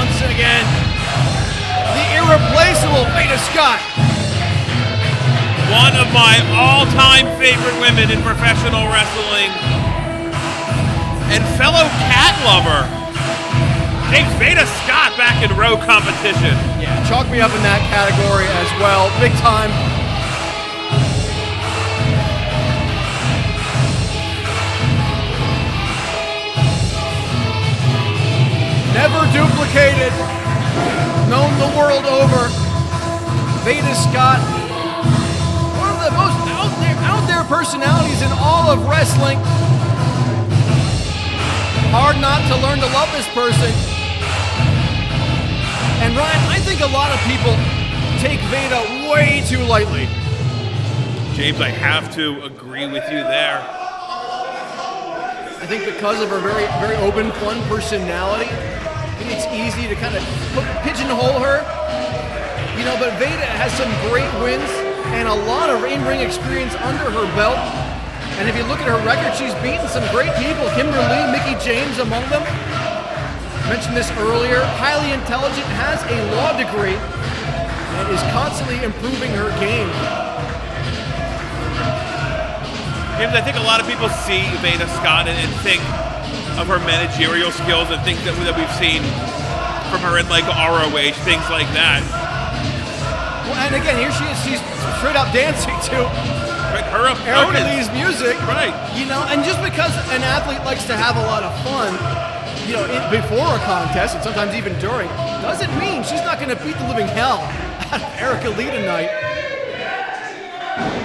once again, the irreplaceable Veda Scott. One of my all-time favorite women in professional wrestling and fellow cat lover takes Veda Scott back in row competition. Yeah, chalk me up in that category as well, big time. Never duplicated, known the world over. Veda Scott, one of the most out there personalities in all of wrestling. Hard not to learn to love this person. And Ryan, I think a lot of people take Veda way too lightly. James, I have to agree with you there. I think because of her very, very open, fun personality, it's easy to kind of pigeonhole her. You know, but Veda has some great wins and a lot of in-ring experience under her belt. And if you look at her record, she's beaten some great people. Kimberly, Mickie James among them. Mentioned this earlier. Highly intelligent, has a law degree, and is constantly improving her game. James, I think a lot of people see Veda Scott and think of her managerial skills and things that we've seen from her in like ROH, things like that. Well, and again, here she is. She's straight up dancing to her Erica Lee's music. Right. You know, and just because an athlete likes to have a lot of fun, you know, before a contest and sometimes even during, doesn't mean she's not going to beat the living hell out of Erica Lee tonight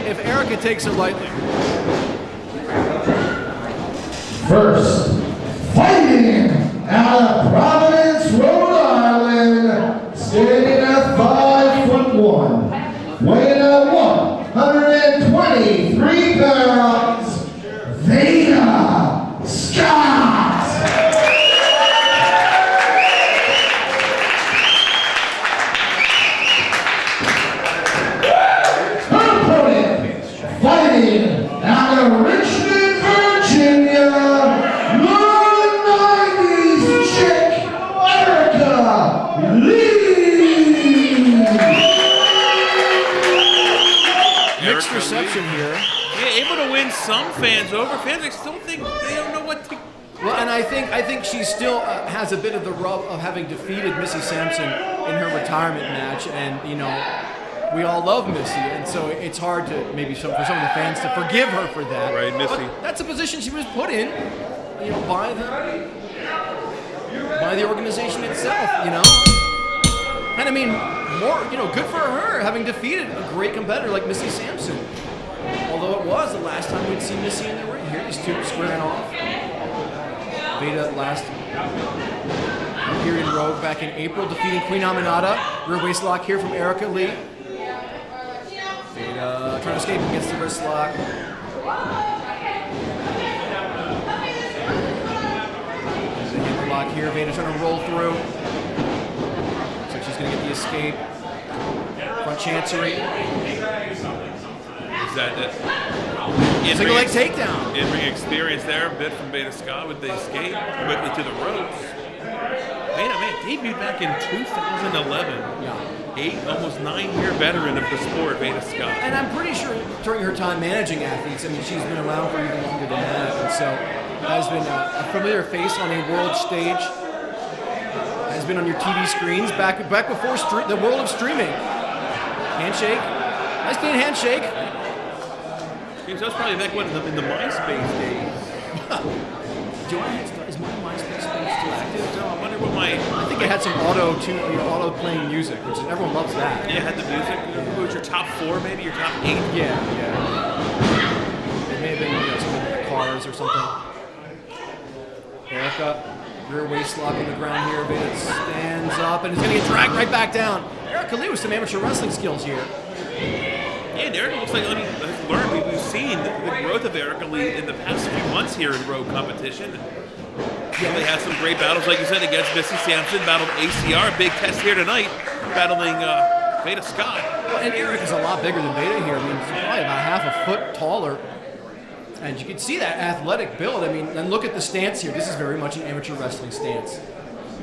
if Erica takes it lightly. First, fighting out of Providence, Rhode Island, standing at 5'1", weighing at 123 pounds, Veda Scott. Her opponent, fighting out of Richmond, Virginia, Mixed reception here. Yeah, able to win some fans over. Fans, I still think they don't know what to. Well, and I think she still has a bit of the rub of having defeated Missy Sampson in her retirement match, and you know, we all love Missy, and so it's hard to maybe for some of the fans to forgive her for that. Right, Missy. But that's a position she was put in, you know, by the organization itself, you know. And I mean, more, you know, good for her having defeated a great competitor like Missy Sampson. Although it was the last time we'd seen Missy in the ring. Here, these two squaring off. Veda last period Rogue back in April, defeating Queen Aminata. Rear waist lock here from Erica Lee. Veda trying to escape against the wrist lock. There's a hip lock here. Veda trying to roll through. Looks like she's going to get the escape. Front chancery. Is that single leg takedown. In-ring experience there, a bit from Veda Scott with the escape quickly to the ropes. Veda, man, debuted back in 2011. Yeah. Almost 9-year veteran of the sport, Veda Scott. And I'm pretty sure during her time managing athletes, I mean, she's been around for even longer than that, and so has been a familiar face on a world stage. Has been on your TV screens back before the world of streaming. Handshake, nice clean handshake. That was probably back in the MySpace days. Is my MySpace page still active? So I wonder what my... I think it had some auto playing music, which everyone loves that. Yeah, it had the music. What was your top 4, maybe? Your top 8? Yeah. It may have been some of the cars or something. Erica, rear waist lock on the ground here. Veda stands up and is going to get dragged right back down. Erica Lee with some amateur wrestling skills here. Yeah, Erica looks like has learned. We've seen the growth of Erica Lee in the past few months here in road competition. Really has some great battles, like you said, against Missy Sampson, battled ACR, big test here tonight, battling Veda Scott. Well, and Erica's a lot bigger than Veda here. I mean, she's probably about half a foot taller. And you can see that athletic build. I mean, and look at the stance here. This is very much an amateur wrestling stance.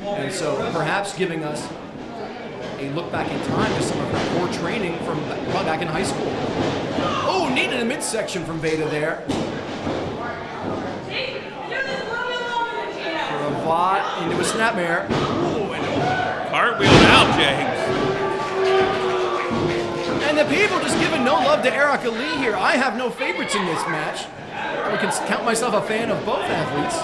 And so perhaps giving us a look back in time to some of her core training from back in high school. Oh, neat in the midsection from Veda there. Cravat into a snapmare. Ooh, and Cartwheel out, James. And the people just giving no love to Erica Leigh here. I have no favorites in this match. I can count myself a fan of both athletes.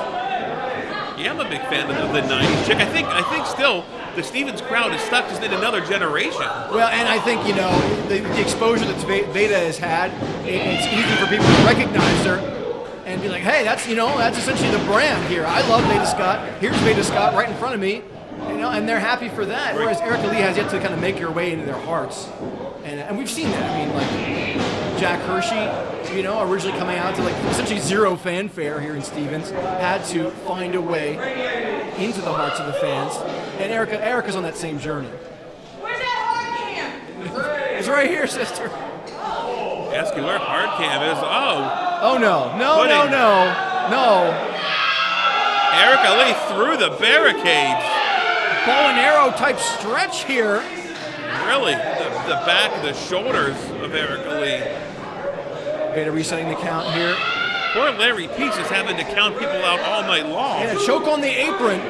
Yeah, I'm a big fan of the 90s chick. I think still the Stevens crowd is stuck just in another generation. Well, and I think, you know, the exposure that Veda has had, it's easy for people to recognize her and be like, hey, that's essentially the brand here. I love Veda Scott. Here's Veda Scott right in front of me. You know, and they're happy for that. Whereas Erica Leigh has yet to kind of make her way into their hearts. And we've seen that. I mean, like Jack Hershey, you know, originally coming out to like essentially zero fanfare here in Stevens, had to find a way into the hearts of the fans. And Erica's on that same journey. Where's that hard cam? It's right here, sister. Ask you where hard cam is. Oh no. Erica Leigh through the barricades. Bow and arrow type stretch here. Really, the back, the shoulders of Erica Leigh. Veda resetting the count here. Poor Larry Peach is having to count people out all night long. And a choke on the apron.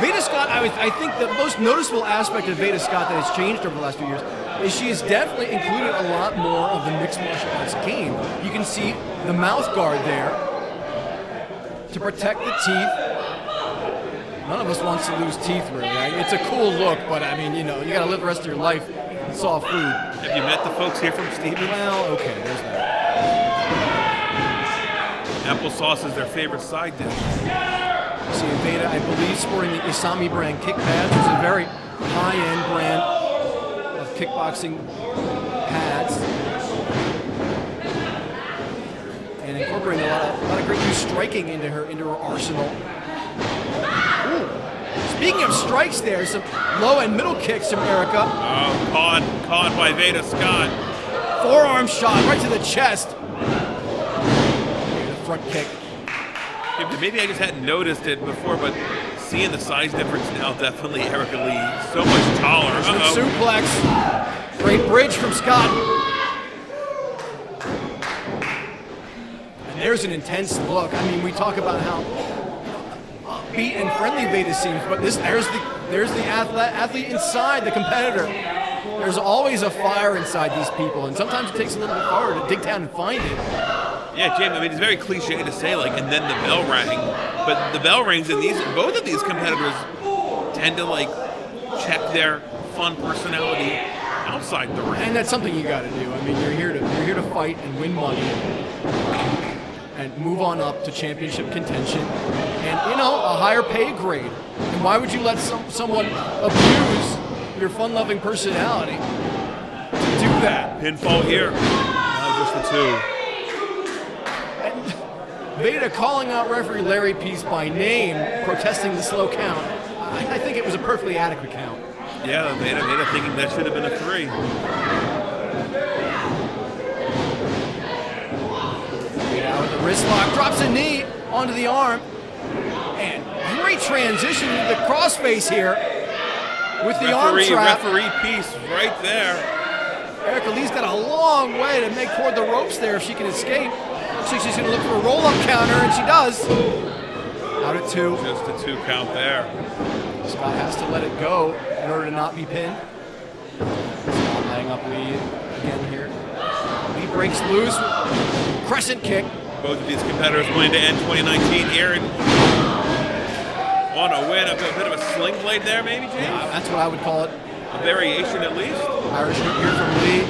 Veda Scott, I think the most noticeable aspect of Veda Scott that has changed over the last few years is she has definitely included a lot more of the mixed martial arts game. You can see the mouth guard there to protect the teeth. None of us wants to lose teeth, really. It's a cool look, but I mean, you know, you got to live the rest of your life eating soft food. Have you met the folks here from Stevens? Well, okay, there's that. Applesauce is their favorite side dish. See, Veda, I believe, sporting the Isami brand kick pads, which is a very high-end brand of kickboxing pads, and incorporating a lot of great new striking into her arsenal. Ooh. Speaking of strikes, there some low and middle kicks from Erica. Oh, caught by Veda Scott. Forearm shot right to the chest. The front kick. Maybe I just hadn't noticed it before, but seeing the size difference now, definitely Erica Leigh so much taller. Suplex. Great bridge from Scott. And there's an intense look. I mean, we talk about how upbeat and friendly Veda seems, but there's the athlete inside, the competitor. There's always a fire inside these people, and sometimes it takes a little bit harder to dig down and find it. Yeah, James, I mean, it's very cliche to say, like, and then the bell rang, but the bell rings, and both of these competitors tend to, like, check their fun personality outside the ring. And that's something you got to do. I mean, you're here to fight and win money, and move on up to championship contention, and you know, a higher pay grade. And why would you let someone abuse your fun-loving personality to do that? Pinfall here. Now just the two. Veda calling out referee Larry Peace by name, protesting the slow count. I think it was a perfectly adequate count. Yeah, Veda thinking that should have been a 3. Veda with the wrist lock, drops a knee onto the arm, and great transition into the crossface here with the arm trap. Referee Peace right there. Erica Leigh's got a long way to make toward the ropes there if she can escape. Looks like she's going to look for a roll-up counter, and she does. Out at 2. Just a 2 count there. Scott has to let it go in order to not be pinned. Scott laying up Leigh again here. Leigh breaks loose. Crescent kick. Both of these competitors going to end 2019 here and want to win. A bit of a sling blade there, maybe, James? Yeah, that's what I would call it. A variation at least. Irish whip here from Leigh.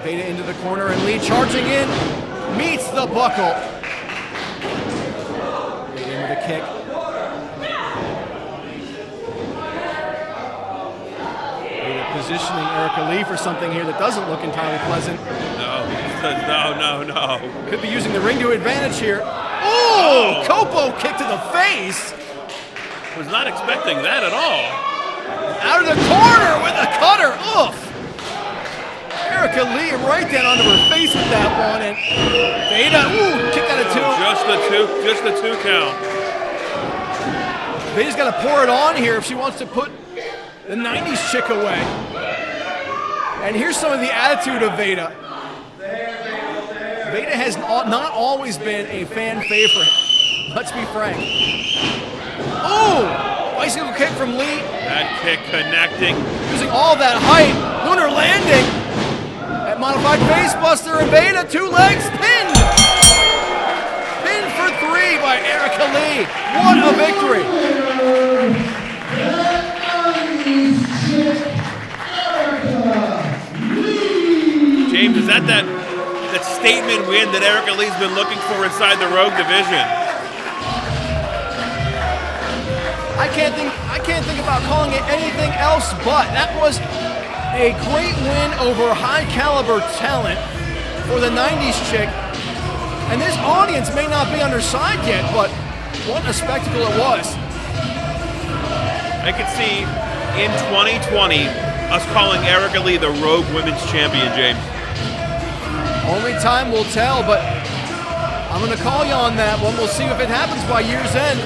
Veda into the corner, and Leigh charging in. Meets the buckle. Veda in with a kick. Veda positioning Erica Leigh for something here that doesn't look entirely pleasant. No. Could be using the ring to advantage here. Oh! Copo kick to the face. Was not expecting that at all. Out of the corner with a cutter. Oof. Erica Leigh right down onto her face with that one, and Veda, kick out of 2. Just the 2 count. Veda's got to pour it on here if she wants to put the 90s chick away. And here's some of the attitude of Veda. Veda has not always been a fan favorite. Let's be frank. Oh! Bicycle kick from Leigh. That kick connecting. Using all that height. Lunar landing. That modified facebuster and Veda, 2 legs, pinned. Pinned for 3 by Leigh. What a victory. James, is that statement win that Lee's been looking for inside the Rogue division? I can't think about calling it anything else but that was a great win over high caliber talent for the 90s chick. And this audience may not be on her side yet, but what a spectacle it was. I could see in 2020 us calling Leigh the Rogue Women's Champion, James. Only time will tell, but I'm going to call you on that one. We'll see if it happens by year's end.